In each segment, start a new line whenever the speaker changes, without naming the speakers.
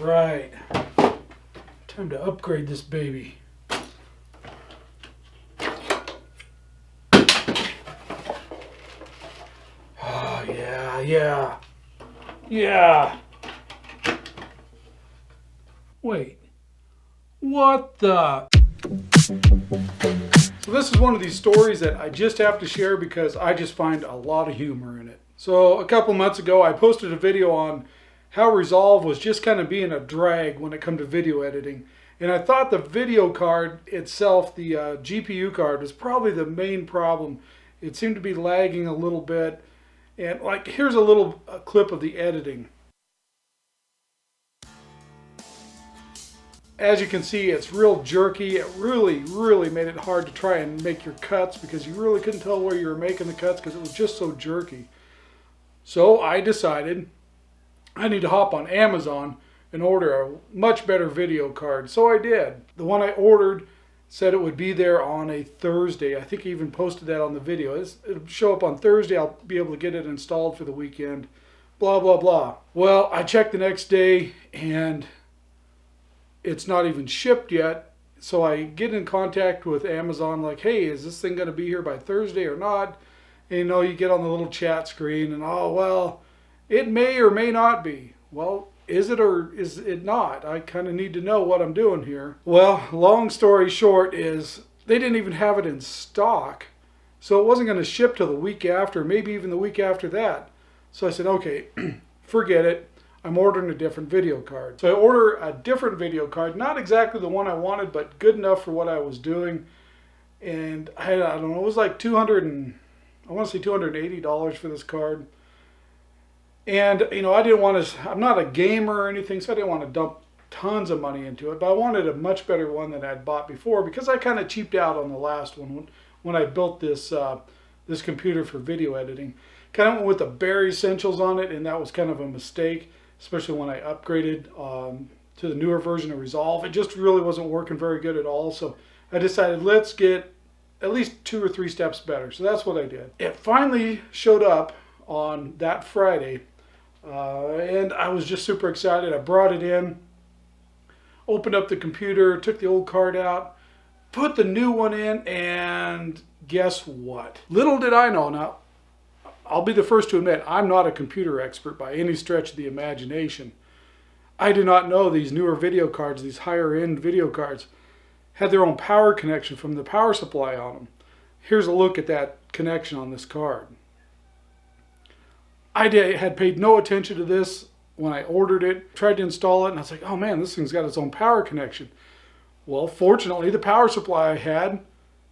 All right, time to upgrade this baby. Oh, yeah. Wait, what the? So this is one of these stories that I just have to share because I just find a lot of humor in it. So a couple months ago, I posted a video on how Resolve was just kind of being a drag when it comes to video editing. And I thought the video card itself, the GPU card, was probably the main problem. It seemed to be lagging a little bit. And like, here's a little clip of the editing. As you can see, it's real jerky. It really made it hard to try and make your cuts because you really couldn't tell where you were making the cuts because it was just so jerky. So I decided I need to hop on Amazon and order a much better video card. So I did. The one I ordered said it would be there on a Thursday. I think I even posted that on the video. It'll show up on Thursday. I'll be able to get it installed for the weekend. Blah, blah, blah. Well, I checked the next day and it's not even shipped yet. So I get in contact with Amazon like, hey, is this thing going to be here by Thursday or not? And you know, you get on the little chat screen and, oh, well, it may or may not be. Well, is it or is it not? I kind of need to know what I'm doing here. Well, long story short is they didn't even have it in stock. So it wasn't going to ship till the week after, maybe even the week after that. So I said, okay, forget it. I'm ordering a different video card. So I order a different video card, not exactly the one I wanted, but good enough for what I was doing. And I don't know, it was like $280 for this card. And, you know, I didn't want to, I'm not a gamer or anything, so I didn't want to dump tons of money into it. But I wanted a much better one than I'd bought before because I kind of cheaped out on the last one when I built this this computer for video editing. Kind of went with the bare essentials on it, and that was kind of a mistake, especially when I upgraded to the newer version of Resolve. It just really wasn't working very good at all. So I decided let's get at least 2 or 3 steps better. So that's what I did. It finally showed up on that Friday. And I was just super excited. I brought it in, opened up the computer, took the old card out, put the new one in, and guess what? Little did I know. Now, I'll be the first to admit, I'm not a computer expert by any stretch of the imagination. I do not know these newer video cards, these higher end video cards, had their own power connection from the power supply on them. Here's a look at that connection on this card. I had paid no attention to this when I ordered it, tried to install it, and I was like, oh man, this thing's got its own power connection. Well, fortunately, the power supply I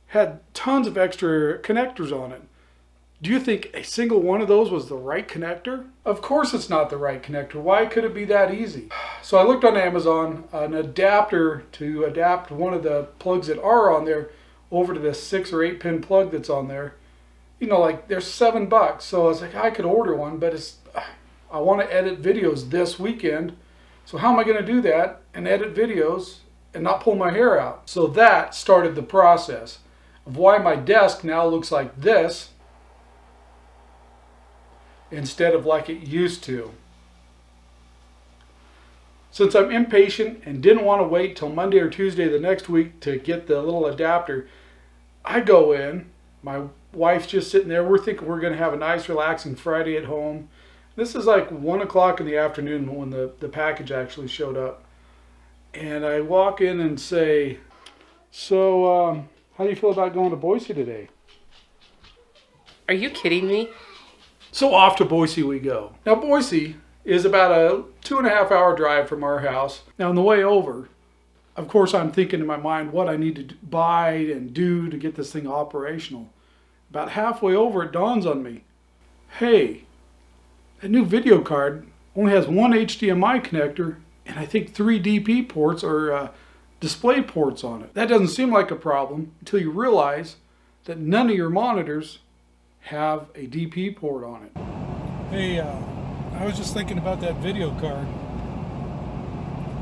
had tons of extra connectors on it. Do you think a single one of those was the right connector? Of course it's not the right connector. Why could it be that easy? So I looked on Amazon, an adapter to adapt one of the plugs that are on there over to this 6 or 8 pin plug that's on there. You know, like they're $7. So I was like, I could order one, but I want to edit videos this weekend. So how am I going to do that and edit videos and not pull my hair out? So that started the process of why my desk now looks like this instead of like it used to. Since I'm impatient and didn't want to wait till Monday or Tuesday the next week to get the little adapter, I go in, my wife's just sitting there. We're thinking we're going to have a nice relaxing Friday at home. This is like 1 o'clock in the afternoon when the package actually showed up. And I walk in and say, so how do you feel about going to Boise today?
Are you kidding me?
So off to Boise we go. Now Boise is about a 2.5 hour drive from our house. Now on the way over, of course I'm thinking in my mind what I need to buy and do to get this thing operational. About halfway over it dawns on me, hey, that new video card only has one HDMI connector and I think 3 DP ports or display ports on it. That doesn't seem like a problem until you realize that none of your monitors have a DP port on it. Hey, I was just thinking about that video card.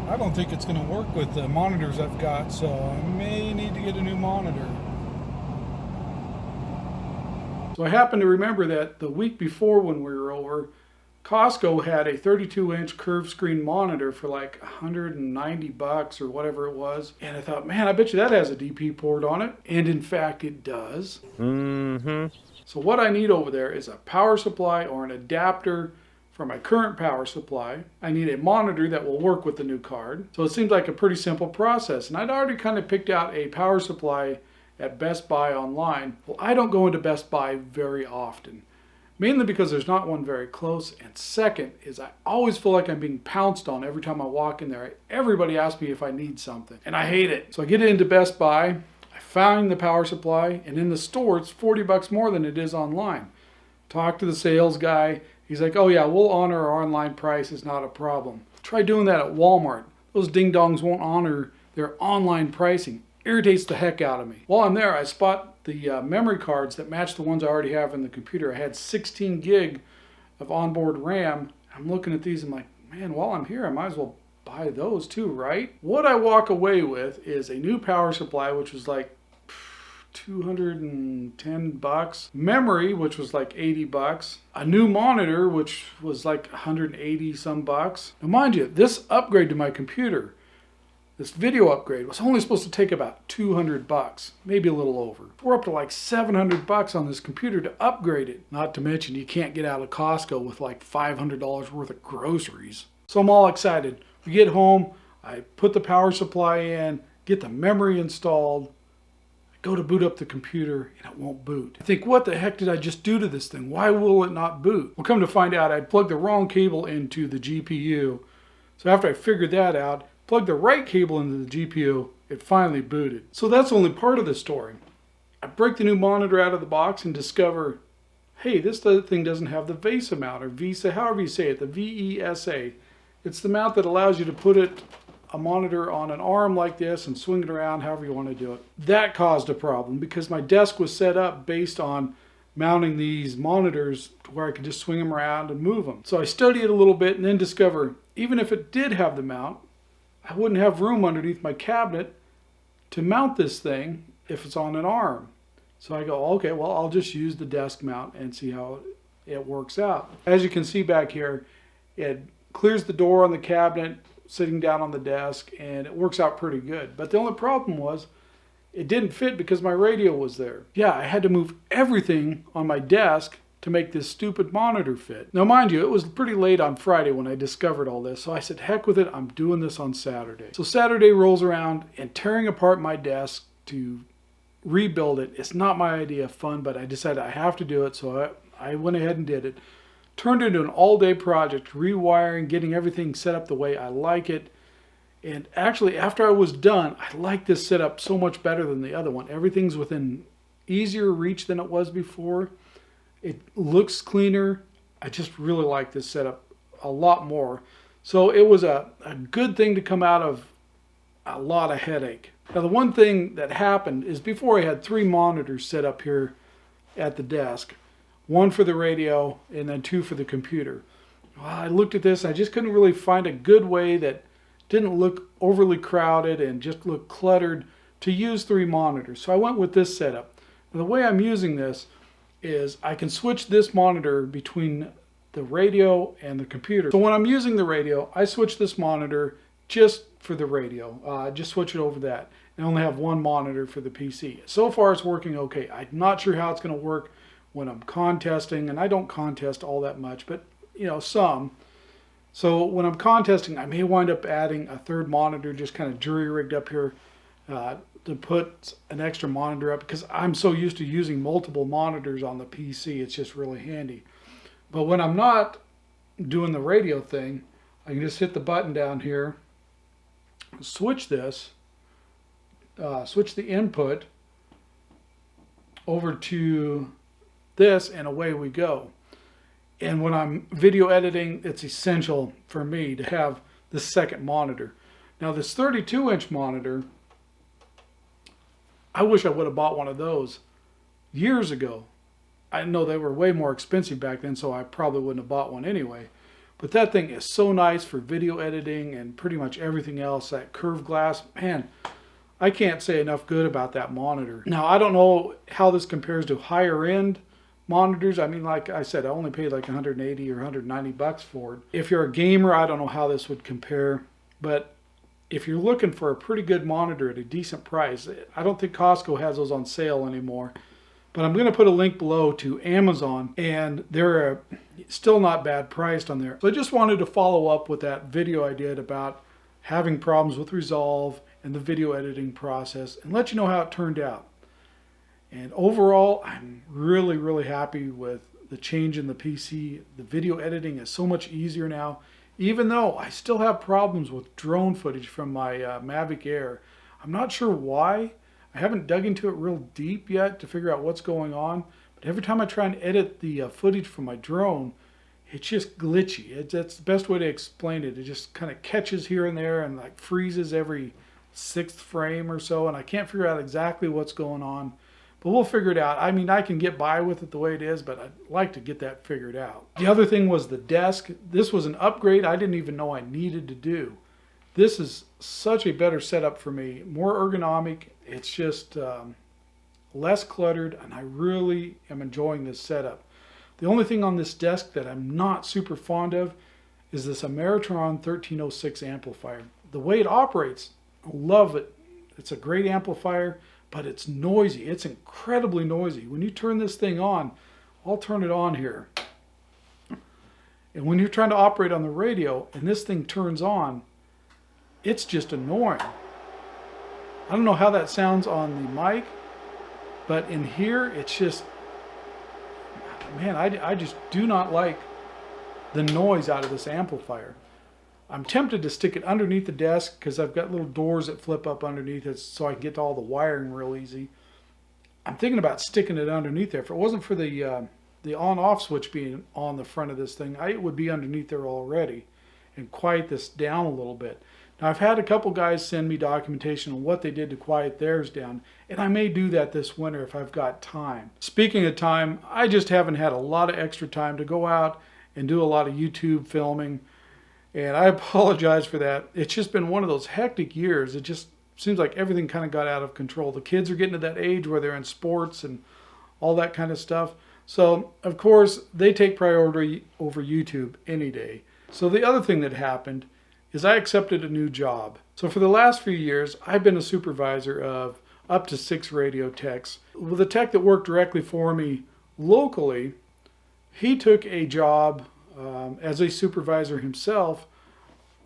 I don't think it's going to work with the monitors I've got, so I may need to get a new monitor. So I happened to remember that the week before when we were over, Costco had a 32-inch curved screen monitor for like $190 or whatever it was. And I thought, man, I bet you that has a DP port on it. And in fact, it does. So what I need over there is a power supply or an adapter for my current power supply. I need a monitor that will work with the new card. So it seems like a pretty simple process. And I'd already kind of picked out a power supply at Best Buy online. Well, I don't go into Best Buy very often. Mainly because there's not one very close, and second is I always feel like I'm being pounced on every time I walk in there. Everybody asks me if I need something, and I hate it. So I get into Best Buy, I find the power supply, and in the store it's $40 more than it is online. Talk to the sales guy, he's like, oh yeah, we'll honor our online price, it's not a problem. Try doing that at Walmart. Those ding-dongs won't honor their online pricing. Irritates the heck out of me. While I'm there, I spot the memory cards that match the ones I already have in the computer. I had 16 gig of onboard RAM. I'm looking at these and I'm like, man, while I'm here, I might as well buy those too, right? What I walk away with is a new power supply, which was like $210. Memory, which was like $80. A new monitor, which was like 180 some bucks. Now mind you, this upgrade to my computer, this video upgrade, was only supposed to take about $200, maybe a little over. We're up to like $700 on this computer to upgrade it. Not to mention you can't get out of Costco with like $500 worth of groceries. So I'm all excited. We get home, I put the power supply in, get the memory installed, I go to boot up the computer and it won't boot. I think, what the heck did I just do to this thing? Why will it not boot? Well, come to find out, I'd plugged the wrong cable into the GPU. So after I figured that out, plugged the right cable into the GPU, it finally booted. So that's only part of the story. I break the new monitor out of the box and discover, hey, this thing doesn't have the VESA mount, or VESA, however you say it, the VESA. It's the mount that allows you to put a monitor on an arm like this and swing it around however you want to do it. That caused a problem because my desk was set up based on mounting these monitors to where I could just swing them around and move them. So I studied it a little bit and then discover, even if it did have the mount, I wouldn't have room underneath my cabinet to mount this thing if it's on an arm. So I go, okay, well, I'll just use the desk mount and see how it works out. As you can see back here, it clears the door on the cabinet, sitting down on the desk, and it works out pretty good. But the only problem was it didn't fit because my radio was there. Yeah, I had to move everything on my desk to make this stupid monitor fit. Now mind you, it was pretty late on Friday when I discovered all this, so I said, heck with it, I'm doing this on Saturday. So Saturday rolls around, and tearing apart my desk to rebuild it, it's not my idea of fun, but I decided I have to do it, so I went ahead and did it. Turned it into an all-day project, rewiring, getting everything set up the way I like it. And actually, after I was done, I like this setup so much better than the other one. Everything's within easier reach than it was before. It looks cleaner. I just really like this setup a lot more. So it was a good thing to come out of a lot of headache. Now the one thing that happened is before I had 3 monitors set up here at the desk. 1 for the radio and then 2 for the computer. Well, I looked at this, I just couldn't really find a good way that didn't look overly crowded and just looked cluttered to use 3 monitors. So I went with this setup. And the way I'm using this is I can switch this monitor between the radio and the computer. So when I'm using the radio, I switch this monitor just for the radio. Just switch it over that. And only have 1 monitor for the PC. So far it's working okay. I'm not sure how it's going to work when I'm contesting, and I don't contest all that much, but you know, some. So when I'm contesting, I may wind up adding a 3rd monitor, just kind of jury-rigged up here to put an extra monitor up, because I'm so used to using multiple monitors on the PC, it's just really handy. But when I'm not doing the radio thing, I can just hit the button down here, switch this, switch the input over to this, and away we go. And when I'm video editing, it's essential for me to have this 2nd monitor. Now this 32-inch monitor, I wish I would have bought one of those years ago. I know they were way more expensive back then, so I probably wouldn't have bought one anyway. But that thing is so nice for video editing and pretty much everything else. That curved glass, man, I can't say enough good about that monitor. Now, I don't know how this compares to higher end monitors. I mean, like I said, I only paid like 180 or 190 bucks for it. If you're a gamer, I don't know how this would compare, but if you're looking for a pretty good monitor at a decent price, I don't think Costco has those on sale anymore. But I'm going to put a link below to Amazon, and they're still not bad priced on there. So I just wanted to follow up with that video I did about having problems with Resolve and the video editing process and let you know how it turned out. And overall, I'm really, really happy with the change in the PC. The video editing is so much easier now, even though I still have problems with drone footage from my Mavic Air. I'm not sure why. I haven't dug into it real deep yet to figure out what's going on. But every time I try and edit the footage from my drone, it's just glitchy. That's the best way to explain it. It just kind of catches here and there and like freezes every 6th frame or so. And I can't figure out exactly what's going on. But we'll figure it out. I mean, I can get by with it the way it is, but I'd like to get that figured out. The other thing was the desk. This was an upgrade I didn't even know I needed to do. This is such a better setup for me. More ergonomic. It's just less cluttered, and I really am enjoying this setup. The only thing on this desk that I'm not super fond of is this Ameritron 1306 amplifier. The way it operates, I love it. It's a great amplifier, but it's noisy. It's incredibly noisy. When you turn this thing on, I'll turn it on here. And when you're trying to operate on the radio and this thing turns on, it's just annoying. I don't know how that sounds on the mic, but in here, it's just, man, I just do not like the noise out of this amplifier. I'm tempted to stick it underneath the desk because I've got little doors that flip up underneath it so I can get to all the wiring real easy. I'm thinking about sticking it underneath there. If it wasn't for the on-off switch being on the front of this thing, it would be underneath there already and quiet this down a little bit. Now, I've had a couple guys send me documentation on what they did to quiet theirs down, and I may do that this winter if I've got time. Speaking of time, I just haven't had a lot of extra time to go out and do a lot of YouTube filming, and I apologize for that. It's just been one of those hectic years. It just seems like everything kind of got out of control. The kids are getting to that age where they're in sports and all that kind of stuff. So, of course, they take priority over YouTube any day. So the other thing that happened is I accepted a new job. So for the last few years, I've been a supervisor of up to 6 radio techs. With a tech that worked directly for me locally, he took a job as a supervisor himself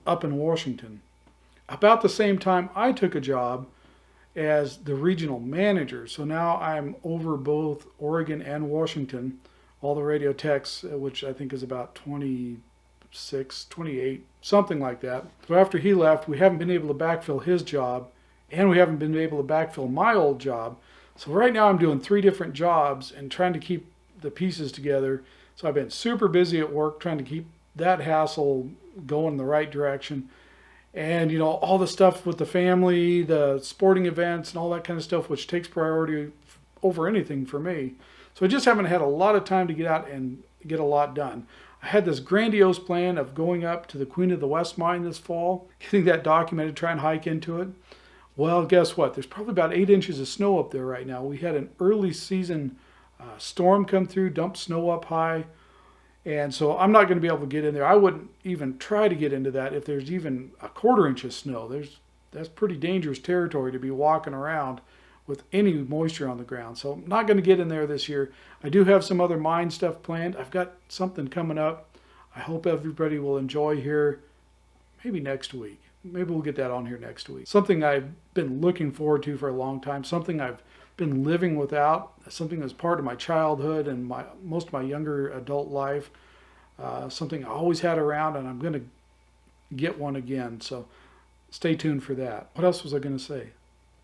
up in Washington. About the same time, I took a job as the regional manager. So now I'm over both Oregon and Washington, all the radio techs, which I think is about 26, 28, something like that. So after he left, we haven't been able to backfill his job, and we haven't been able to backfill my old job. So right now I'm doing 3 different jobs and trying to keep the pieces together. So I've been super busy at work trying to keep that hassle going in the right direction. And, you know, all the stuff with the family, the sporting events and all that kind of stuff, which takes priority over anything for me. So I just haven't had a lot of time to get out and get a lot done. I had this grandiose plan of going up to the Queen of the West mine this fall, getting that documented, try and hike into it. Well, guess what? There's probably about 8 inches of snow up there right now. We had an early season storm come through, dumped snow up high. And so I'm not going to be able to get in there. I wouldn't even try to get into that if there's even a 1/4 inch of snow. That's pretty dangerous territory to be walking around with any moisture on the ground. So I'm not going to get in there this year. I do have some other mine stuff planned. I've got something coming up. I hope everybody will enjoy here maybe next week. Maybe we'll get that on here next week. Something I've been looking forward to for a long time. Something I've been living without. Something that's part of my childhood and most of my younger adult life. Something I always had around, and I'm going to get one again. So stay tuned for that. What else was I going to say?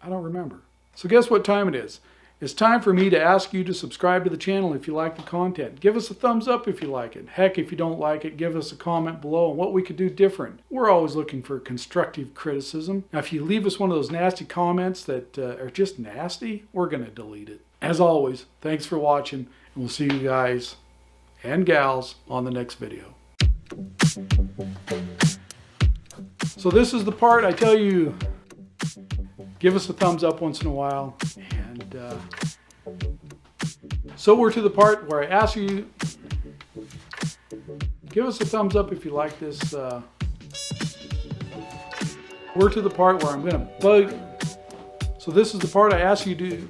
I don't remember. So guess what time it is? It's time for me to ask you to subscribe to the channel if you like the content. Give us a thumbs up if you like it. Heck, if you don't like it, give us a comment below on what we could do different. We're always looking for constructive criticism. Now, if you leave us one of those nasty comments that are just nasty, we're going to delete it. As always, thanks for watching, and we'll see you guys and gals on the next video. So this is the part I tell you, give us a thumbs up once in a while, and So we're to the part where I ask you, give us a thumbs up if you like this. We're to the part where I'm going to bug. So this is the part I ask you to do.